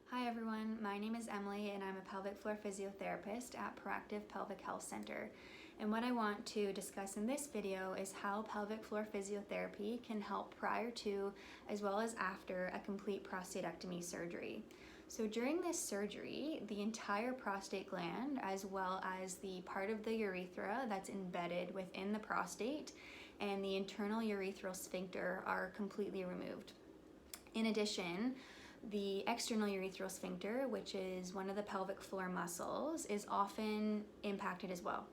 Hi everyone, my name is Emily and I'm a pelvic floor physiotherapist at Proactive Pelvic Health Center. And what I want to discuss in this video is how pelvic floor physiotherapy can help prior to as well as after a complete prostatectomy surgery. So during this surgery, the entire prostate gland as well as the part of the urethra that's embedded within the prostate and the internal urethral sphincter are completely removed. In addition, the external urethral sphincter, which is one of the pelvic floor muscles, is often impacted as well.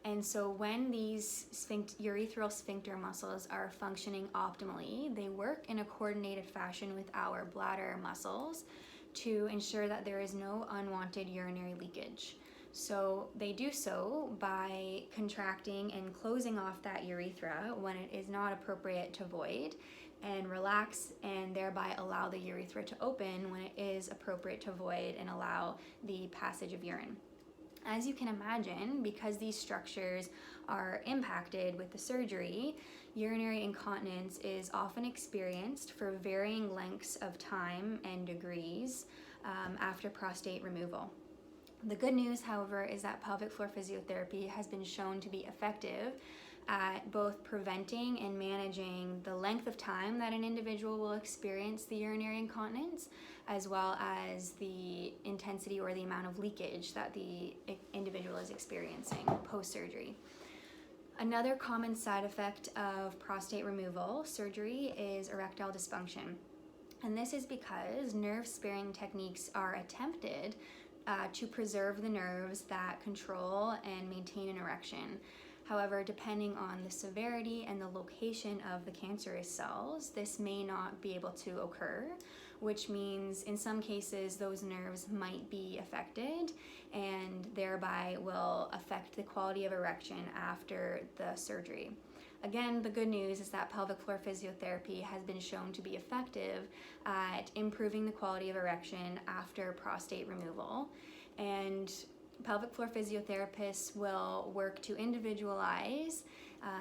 And so when these urethral sphincter muscles are functioning optimally, they work in a coordinated fashion with our bladder muscles to ensure that there is no unwanted urinary leakage. So they do so by contracting and closing off that urethra when it is not appropriate to void, and relax and thereby allow the urethra to open when it is appropriate to void and allow the passage of urine. As you can imagine, because these structures are impacted with the surgery, urinary incontinence is often experienced for varying lengths of time and degrees after prostate removal. The good news, however, is that pelvic floor physiotherapy has been shown to be effective at both preventing and managing the length of time that an individual will experience the urinary incontinence, as well as the intensity or the amount of leakage that the individual is experiencing post-surgery. Another common side effect of prostate removal surgery is erectile dysfunction. And this is because nerve-sparing techniques are attempted to preserve the nerves that control and maintain an erection. However, depending on the severity and the location of the cancerous cells, this may not be able to occur, which means in some cases those nerves might be affected and thereby will affect the quality of erection after the surgery. Again, the good news is that pelvic floor physiotherapy has been shown to be effective at improving the quality of erection after prostate removal, and pelvic floor physiotherapists will work to individualize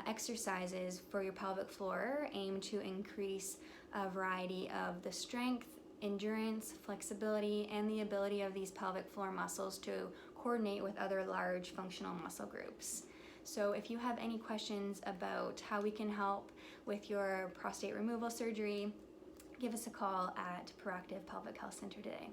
exercises for your pelvic floor aimed to increase a variety of the strength, endurance, flexibility, and the ability of these pelvic floor muscles to coordinate with other large functional muscle groups. So if you have any questions about how we can help with your prostate removal surgery, give us a call at Proactive Pelvic Health Center today.